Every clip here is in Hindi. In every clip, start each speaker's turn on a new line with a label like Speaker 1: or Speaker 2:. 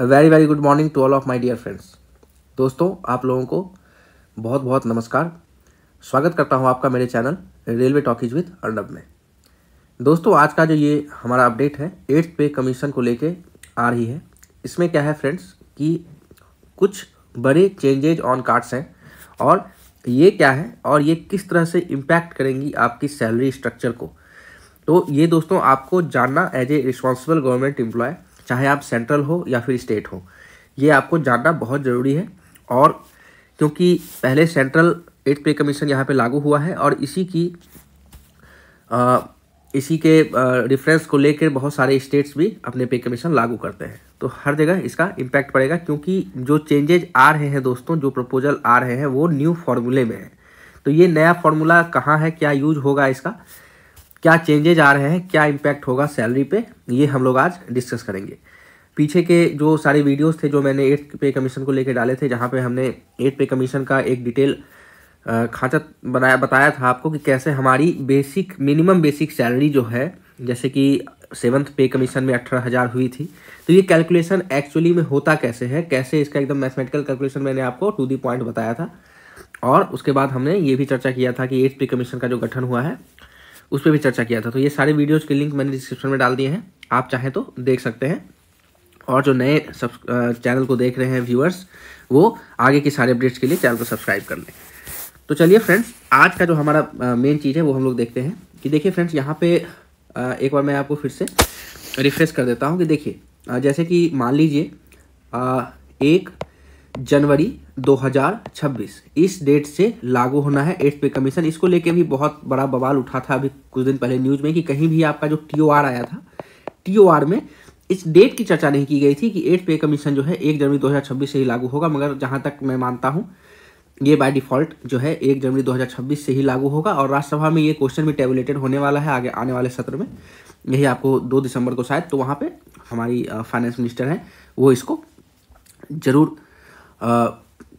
Speaker 1: Very very good morning to all of my dear friends. दोस्तों, आप लोगों को बहुत बहुत नमस्कार। स्वागत करता हूं आपका मेरे channel railway talkies with Arnab में। दोस्तों, आज का जो ये हमारा अपडेट है 8th पे कमीशन को लेके आ रही है। इसमें क्या है फ्रेंड्स कि कुछ बड़े चेंजेज ऑन कार्ड्स हैं और ये क्या है और ये किस तरह से इम्पैक्ट करेंगी आपकी सैलरी स्ट्रक्चर को। तो ये दोस्तों आपको जानना as a responsible government employ, चाहे आप सेंट्रल हो या फिर स्टेट हो, ये आपको जानना बहुत ज़रूरी है। और क्योंकि पहले सेंट्रल 8th पे कमीशन यहाँ पे लागू हुआ है और इसी के रेफरेंस को लेकर बहुत सारे स्टेट्स भी अपने पे कमीशन लागू करते हैं। तो हर जगह इसका इम्पैक्ट पड़ेगा, क्योंकि जो चेंजेज आ रहे हैं दोस्तों, जो प्रपोजल आ रहे हैं वो न्यू फार्मूले में है। तो ये नया फार्मूला कहाँ है, क्या यूज होगा इसका, क्या चेंजेज आ रहे हैं, क्या इम्पैक्ट होगा सैलरी पे, ये हम लोग आज डिस्कस करेंगे। पीछे के जो सारे वीडियोस थे जो मैंने 8th पे कमीशन को लेकर डाले थे, जहाँ पे हमने 8th पे कमीशन का एक डिटेल खांचा बताया था आपको कि कैसे हमारी मिनिमम बेसिक सैलरी जो है, जैसे कि 7th पे कमीशन में 18,000 हुई थी। तो ये कैलकुलेशन एक्चुअली में होता कैसे है, कैसे इसका एकदम मैथमेटिकल कैलकुलेशन मैंने आपको टू दी पॉइंट बताया था। और उसके बाद हमने ये भी चर्चा किया था कि 8th पे कमीशन का जो गठन हुआ है उस पर भी चर्चा किया था। तो ये सारे वीडियोज़ के लिंक मैंने डिस्क्रिप्शन में डाल दिए हैं, आप चाहें तो देख सकते हैं। और जो नए चैनल को देख रहे हैं व्यूअर्स, वो आगे के सारे अपडेट्स के लिए चैनल को सब्सक्राइब कर लें। तो चलिए फ्रेंड्स, आज का जो हमारा मेन चीज़ है वो हम लोग देखते हैं कि देखिए फ्रेंड्स, यहाँ पे एक बार मैं आपको फिर से रिफ्रेश कर देता हूँ कि देखिए जैसे कि मान लीजिए 1 जनवरी 2026 इस डेट से लागू होना है 8th पे कमीशन। इसको लेके भी बहुत बड़ा बवाल उठा था अभी कुछ दिन पहले न्यूज़ में कि कहीं भी आपका जो TOR आया था, TOR में इस डेट की चर्चा नहीं की गई थी कि 8th पे कमीशन जो है 1 जनवरी 2026 से ही लागू होगा। मगर जहां तक मैं मानता हूं, ये बाय डिफ़ॉल्ट जो है 1 जनवरी 2026 से ही लागू होगा। और राज्यसभा में ये क्वेश्चन भी टेबुलेटेड होने वाला है आगे आने वाले सत्र में, यही आपको 2 दिसंबर को शायद। तो वहाँ पे हमारी फाइनेंस मिनिस्टर हैं, वो इसको ज़रूर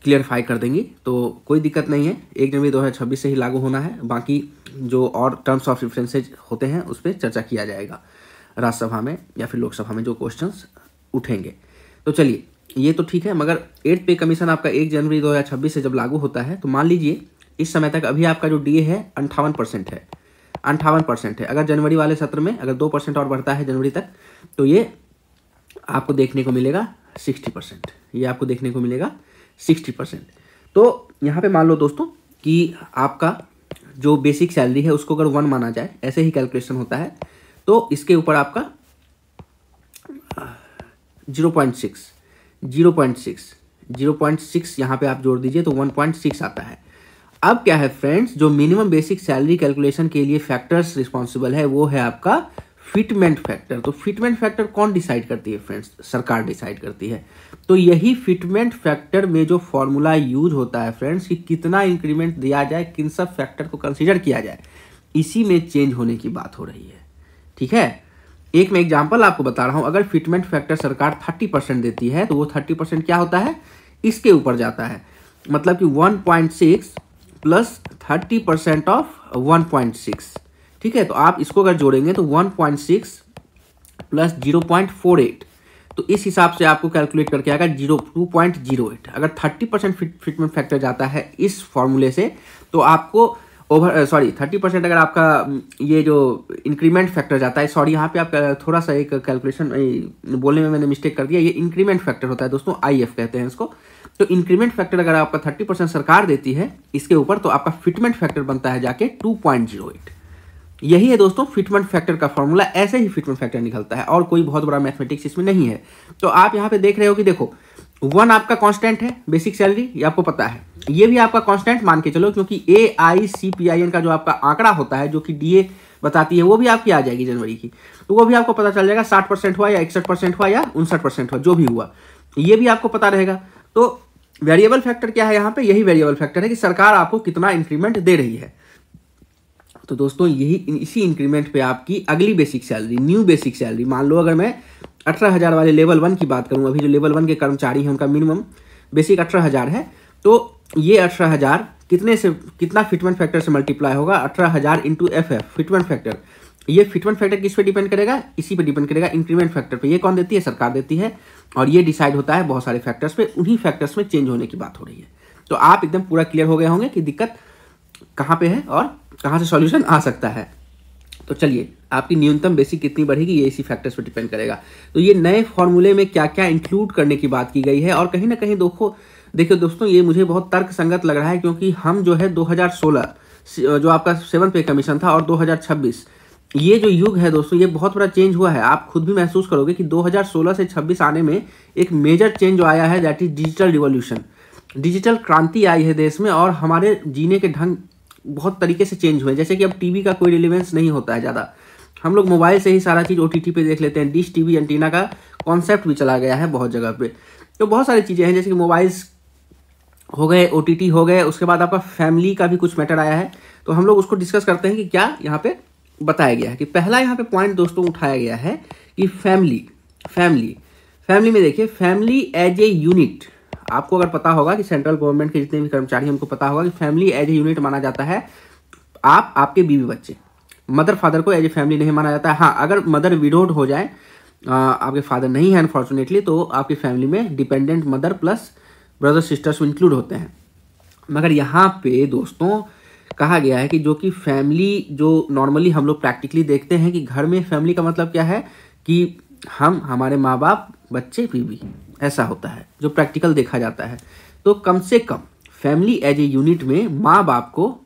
Speaker 1: क्लियरफाई कर देंगी। तो कोई दिक्कत नहीं है, 1 जनवरी 2026 से ही लागू होना है। बाकी जो और टर्म्स ऑफ रेफरेंसेज होते हैं उस पर चर्चा किया जाएगा राज्यसभा में या फिर लोकसभा में जो क्वेश्चंस उठेंगे। तो चलिए, ये तो ठीक है। मगर 8th पे कमीशन आपका 1 जनवरी 2026 से जब लागू होता है, तो मान लीजिए इस समय तक अभी आपका जो DA है 58% है, 58% है। अगर जनवरी वाले सत्र में अगर 2% और बढ़ता है जनवरी तक, तो ये आपको देखने को मिलेगा 60%। ये आपको देखने को मिलेगा 60%। तो यहाँ पे मान लो दोस्तों कि आपका जो बेसिक सैलरी है उसको अगर 1 माना जाए, ऐसे ही कैलकुलेशन होता है, तो इसके ऊपर आपका 0.6 यहाँ पे आप जोड़ दीजिए तो 1.6 आता है। अब क्या है फ्रेंड्स, जो मिनिमम बेसिक सैलरी कैलकुलेशन के लिए फैक्टर्स रिस्पॉन्सिबल है वो है आपका फिटमेंट फैक्टर। तो फिटमेंट फैक्टर कौन डिसाइड करती है फ्रेंड्स? सरकार डिसाइड करती है। तो यही फिटमेंट फैक्टर में जो फॉर्मूला यूज होता है फ्रेंड्स कि कितना इंक्रीमेंट दिया जाए, किन सब फैक्टर को कंसीडर किया जाए, इसी में चेंज होने की बात हो रही है। ठीक है, एक मैं एग्जांपल आपको बता रहा हूं। अगर फिटमेंट फैक्टर सरकार 30% देती है, तो वो 30% क्या होता है, इसके ऊपर जाता है। मतलब कि 1.6 प्लस 30% ऑफ 1.6। ठीक है, तो आप इसको अगर जोड़ेंगे तो 1.6 प्लस 0.48, तो इस हिसाब से आपको कैलकुलेट करके आएगा 2.08। अगर 30% फिटमेंट फैक्टर जाता है इस फॉर्मूले से, तो आपको 30% अगर आपका ये जो इंक्रीमेंट फैक्टर जाता है, यहाँ पे आप थोड़ा सा एक कैलकुलेशन बोलने में मैंने मिस्टेक कर दिया। ये इंक्रीमेंट फैक्टर होता है दोस्तों, IF कहते हैं इसको। तो इंक्रीमेंट फैक्टर अगर आपका 30% सरकार देती है इसके ऊपर, तो आपका फिटमेंट फैक्टर बनता है जाके 2.08। यही है दोस्तों फिटमेंट फैक्टर का फॉर्मूला। ऐसे ही फिटमेंट फैक्टर निकलता है और कोई बहुत बड़ा मैथमेटिक्स इसमें नहीं है। तो आप यहाँ पे देख रहे हो कि देखो 1 आपका कांस्टेंट है बेसिक सैलरी, ये आपको पता है। ये भी आपका कांस्टेंट मान के चलो, क्योंकि AICPIN का जो आपका आंकड़ा होता है, जो कि DA बताती है, वो भी आपकी आ जाएगी जनवरी की। तो वो भी आपको पता चल जाएगा 60% हुआ या 61% हुआ या 59% हुआ, जो भी हुआ ये भी आपको पता रहेगा। तो वेरिएबल फैक्टर क्या है यहाँ पे? यही वेरिएबल फैक्टर है कि सरकार आपको कितना इंक्रीमेंट दे रही है। तो दोस्तों इसी इंक्रीमेंट पे आपकी अगली basic salary, new basic salary, मान लो अगर मैं 18,000 वाले लेवल 1 की बात करूं, अभी जो लेवल 1 के कर्मचारी हैं उनका मिनिमम बेसिक 18,000 है, तो ये 18,000 कितना फिटमेंट फैक्टर से मल्टीप्लाई होगा? 18,000 इंटू एफ फिटमेंट फैक्टर। ये फिटमेंट फैक्टर किस पे डिपेंड करेगा? इसी पे डिपेंड करेगा, इंक्रीमेंट फैक्टर पे। ये कौन देती है? सरकार देती है, और ये डिसाइड होता है बहुत सारे फैक्टर्स पे। उन्हीं फैक्टर्स में चेंज होने की बात हो रही है। तो आप एकदम पूरा क्लियर हो गए होंगे कि दिक्कत कहाँ पे है और कहाँ से सॉल्यूशन आ सकता है। तो चलिए, आपकी न्यूनतम बेसिक कितनी बढ़ेगी ये इसी फैक्टर्स पे डिपेंड करेगा। तो ये नए फॉर्मूले में क्या क्या इंक्लूड करने की बात की गई है, और कहीं ना कहीं देखिए दोस्तों, ये मुझे बहुत तर्क संगत लग रहा है, क्योंकि हम जो है 2016 जो आपका 7th पे कमीशन था, और 2026 ये जो युग है दोस्तों, ये बहुत बड़ा चेंज हुआ है। आप खुद भी महसूस करोगे कि 2016 से 26 आने में एक मेजर चेंज जो आया है, that is digital revolution. Digital क्रांति आई है देश में, और हमारे जीने के ढंग बहुत तरीके से चेंज हुए। जैसे कि अब टीवी का कोई रिलेवेंस नहीं होता है ज़्यादा, हम लोग मोबाइल से ही सारा चीज़ OTT पे देख लेते हैं। डिश टीवी एंटीना का कॉन्सेप्ट भी चला गया है बहुत जगह पे। तो बहुत सारी चीज़ें हैं, जैसे कि मोबाइल्स हो गए, OTT हो गए, उसके बाद आपका फैमिली का भी कुछ मैटर आया है। तो हम लोग उसको डिस्कस करते हैं कि क्या यहाँ पे बताया गया है। कि पहला यहाँ पे पॉइंट दोस्तों उठाया गया है कि फैमिली में देखिए, फैमिली एज ए यूनिट। आपको अगर पता होगा कि सेंट्रल गवर्नमेंट के जितने भी कर्मचारी हैं उनको पता होगा कि फैमिली एज ए यूनिट माना जाता है। आपके बीवी बच्चे, मदर फादर को एज ए फैमिली नहीं माना जाता है। हाँ, अगर मदर विडोड हो जाए, आपके फादर नहीं है अनफॉर्चुनेटली, तो आपकी फैमिली में dependent mother plus brother sisters include होते हैं। मगर यहाँ पे दोस्तों कहा गया है कि जो कि फैमिली, जो नॉर्मली हम लोग प्रैक्टिकली देखते हैं कि घर में फैमिली का मतलब क्या है कि हमारे माँ बाप, बच्चे, बीवी, ऐसा होता है जो प्रैक्टिकल देखा जाता है। तो कम से कम फैमिली एज ए यूनिट में माँ बाप को,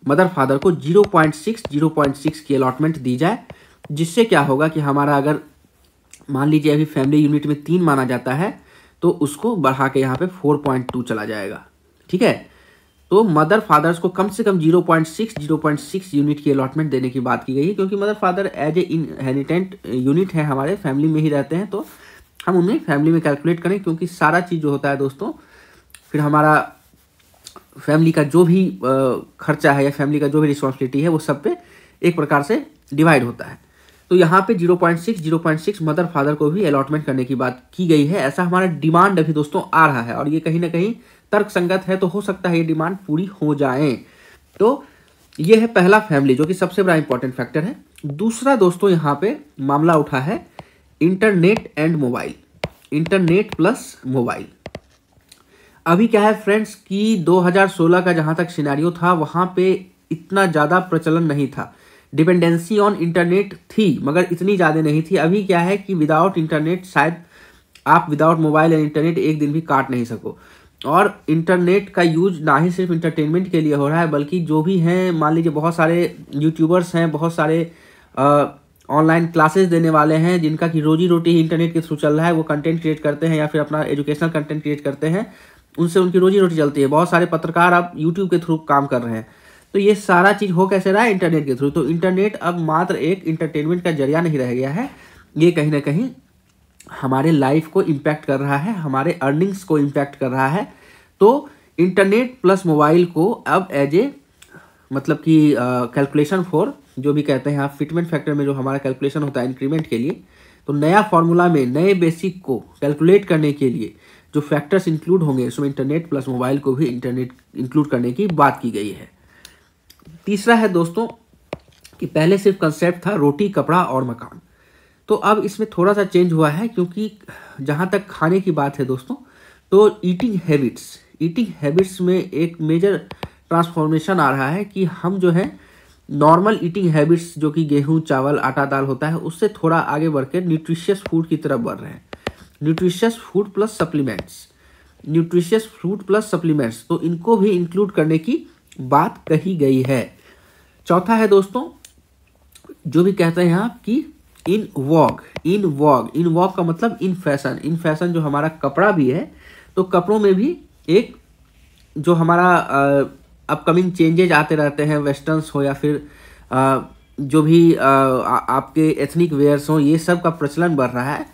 Speaker 1: मदर फादर को 0.6 की अलॉटमेंट दी जाए, जिससे क्या होगा कि हमारा, अगर मान लीजिए अभी फैमिली यूनिट में 3 माना जाता है, तो उसको बढ़ा के यहाँ पे 4.2 चला जाएगा। ठीक है, तो मदर फादर्स को कम से कम 0.6 यूनिट की अलॉटमेंट देने की बात की गई है, क्योंकि mother father as a inheritant unit है, हमारे फैमिली में ही रहते हैं। तो हम उन्हें फैमिली में कैलकुलेट करें, क्योंकि सारा चीज़ जो होता है दोस्तों, फिर हमारा फैमिली का जो भी खर्चा है या फैमिली का जो भी रिस्पॉन्सिबिलिटी है, वो सब पे एक प्रकार से डिवाइड होता है। तो यहाँ पे 0.6 मदर फादर को भी अलॉटमेंट करने की बात की गई है। ऐसा हमारा डिमांड अभी दोस्तों आ रहा है, और ये कहीं ना कहीं तर्क संगत है, तो हो सकता है ये डिमांड पूरी हो जाए। तो ये है पहला फैमिली, जो कि सबसे बड़ा इंपॉर्टेंट फैक्टर है। दूसरा दोस्तों यहाँ पे मामला उठा है internet and mobile, internet plus mobile. अभी क्या है फ्रेंड्स कि 2016 का जहाँ तक सिनेरियो था, वहाँ पे इतना ज़्यादा प्रचलन नहीं था। डिपेंडेंसी ऑन इंटरनेट थी, मगर इतनी ज़्यादा नहीं थी। अभी क्या है कि विदाउट इंटरनेट, शायद आप विदाउट मोबाइल एंड इंटरनेट एक दिन भी काट नहीं सको। और इंटरनेट का यूज ना ही सिर्फ इंटरटेनमेंट के लिए हो रहा है, बल्कि जो भी हैं, मान लीजिए बहुत सारे यूट्यूबर्स हैं, बहुत सारे ऑनलाइन क्लासेस देने वाले हैं, जिनका कि रोजी रोटी इंटरनेट के थ्रू चल रहा है। वो कंटेंट क्रिएट करते हैं या फिर अपना एजुकेशनल कंटेंट क्रिएट करते हैं, उनसे उनकी रोजी रोटी चलती है। बहुत सारे पत्रकार अब यूट्यूब के थ्रू काम कर रहे हैं। तो ये सारा चीज़ हो कैसे रहा है? इंटरनेट के थ्रू। तो इंटरनेट अब मात्र एक इंटरटेनमेंट का जरिया नहीं रह गया है, ये कहीं ना कहीं हमारे लाइफ को इम्पैक्ट कर रहा है, हमारे अर्निंग्स को इम्पैक्ट कर रहा है। तो इंटरनेट प्लस मोबाइल को अब एज ए, मतलब कि कैलकुलेशन फॉर, जो भी कहते हैं आप, फिटमेंट फैक्टर में जो हमारा कैलकुलेशन होता है इंक्रीमेंट के लिए, तो नया फॉर्मूला में नए बेसिक को कैलकुलेट करने के लिए जो फैक्टर्स इंक्लूड होंगे, उसमें इंटरनेट प्लस मोबाइल को भी इंटरनेट इंक्लूड करने की बात की गई है। तीसरा है दोस्तों कि पहले सिर्फ कंसेप्ट था रोटी, कपड़ा और मकान, तो अब इसमें थोड़ा सा चेंज हुआ है, क्योंकि जहाँ तक खाने की बात है दोस्तों, तो ईटिंग हैबिट्स में एक मेजर ट्रांसफॉर्मेशन आ रहा है कि हम जो है नॉर्मल ईटिंग हैबिट्स, जो कि गेहूं, चावल, आटा, दाल होता है, उससे थोड़ा आगे बढ़ के न्यूट्रिशियस फूड की तरफ बढ़ रहे हैं। न्यूट्रिशियस फूड प्लस सप्लीमेंट्स, तो इनको भी इंक्लूड करने की बात कही गई है। चौथा है दोस्तों, जो भी कहते हैं आप कि इन वॉग का मतलब इन फैशन जो हमारा कपड़ा भी है, तो कपड़ों में भी एक जो हमारा अपकमिंग चेंजेज आते रहते हैं, वेस्टर्न्स हो या फिर जो भी आपके एथनिक वेयर्स हो, ये सब का प्रचलन बढ़ रहा है।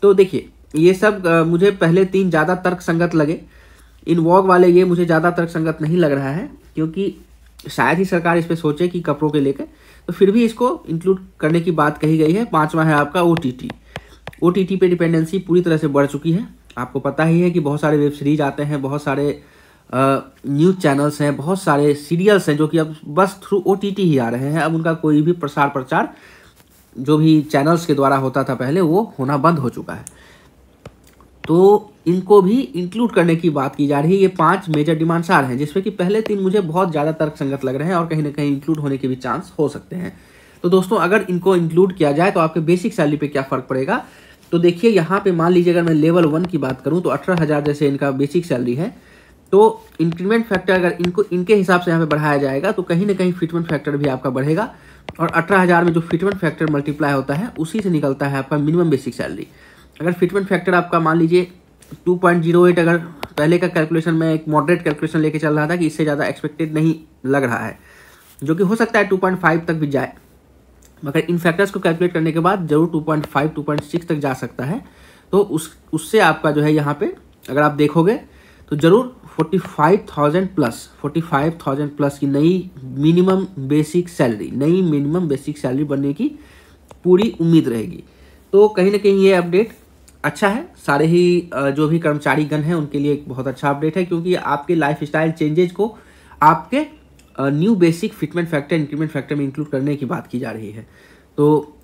Speaker 1: तो देखिए, ये सब मुझे पहले 3 ज़्यादा तर्कसंगत लगे। इन वॉग वाले ये मुझे ज़्यादा तर्कसंगत नहीं लग रहा है, क्योंकि शायद ही सरकार इस पे सोचे कि कपड़ों के लेकर, तो फिर भी इसको इंक्लूड करने की बात कही गई है। 5वां है आपका OTT पे डिपेंडेंसी पूरी तरह से बढ़ चुकी है। आपको पता ही है कि बहुत सारे वेब सीरीज आते हैं, बहुत सारे न्यूज़ चैनल्स हैं, बहुत सारे सीरियल्स हैं जो कि अब बस थ्रू OTT ही आ रहे हैं। अब उनका कोई भी प्रसार प्रचार जो भी चैनल्स के द्वारा होता था पहले, वो होना बंद हो चुका है। तो इनको भी इंक्लूड करने की बात की जा रही है। ये 5 मेजर डिमांड्स आ रहे हैं, जिसमें कि पहले 3 मुझे बहुत ज़्यादा तर्कसंगत लग रहे हैं और कहीं ना कहीं इंक्लूड होने के भी चांस हो सकते हैं। तो दोस्तों, अगर इनको इंक्लूड किया जाए तो आपके बेसिक सैलरी पे क्या फ़र्क पड़ेगा? तो देखिए, यहाँ पे मान लीजिए अगर मैं लेवल 1 की बात करूँ तो 18,000 जैसे इनका बेसिक सैलरी है, तो इंक्रीमेंट फैक्टर अगर इनके हिसाब से यहाँ पे बढ़ाया जाएगा तो कहीं ना कहीं फिटमेंट फैक्टर भी आपका बढ़ेगा। और 18,000 में जो फिटमेंट फैक्टर मल्टीप्लाई होता है, उसी से निकलता है आपका मिनिमम बेसिक सैलरी। अगर फिटमेंट फैक्टर आपका मान लीजिए 2.08, अगर पहले का कैलकुलेशन में एक मॉडरेट कैलकुलेशन लेके चल रहा था कि इससे ज़्यादा एक्सपेक्टेड नहीं लग रहा है, जो कि हो सकता है 2.5 तक भी जाए, मगर इन फैक्टर्स को कैलकुलेट करने के बाद जरूर 2.5 2.6 तक जा सकता है। तो उससे आपका जो है यहाँ पे अगर आप देखोगे तो जरूर 45,000 प्लस की नई मिनिमम बेसिक सैलरी बनने की पूरी उम्मीद रहेगी। तो कहीं ना कहीं ये अपडेट अच्छा है, सारे ही जो भी कर्मचारी गण हैं उनके लिए एक बहुत अच्छा अपडेट है, क्योंकि आपके लाइफ स्टाइल चेंजेज को आपके new basic fitment factor, increment factor में इंक्लूड करने की बात की जा रही है। तो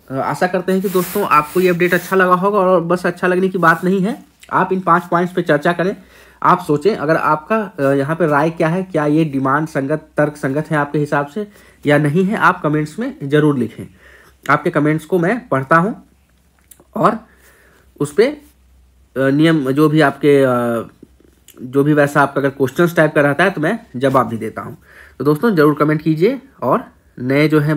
Speaker 1: आशा करते हैं कि दोस्तों आपको ये अपडेट अच्छा लगा होगा, और बस अच्छा लगने की बात नहीं है, आप इन 5 पॉइंट्स पे चर्चा करें, आप सोचें अगर आपका यहाँ पे राय क्या है, क्या ये डिमांड संगत, तर्क संगत है आपके हिसाब से या नहीं है, आप कमेंट्स में ज़रूर लिखें। आपके कमेंट्स को मैं पढ़ता हूँ और उस पर नियम जो भी आपके जो भी वैसा आपका अगर क्वेश्चंस टाइप का रहता है तो मैं जवाब भी देता हूँ। तो दोस्तों ज़रूर कमेंट कीजिए, और नए जो हैं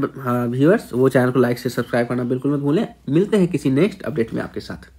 Speaker 1: व्यूअर्स वो चैनल को लाइक से सब्सक्राइब करना बिल्कुल मत भूलें। मिलते हैं किसी नेक्स्ट अपडेट में आपके साथ।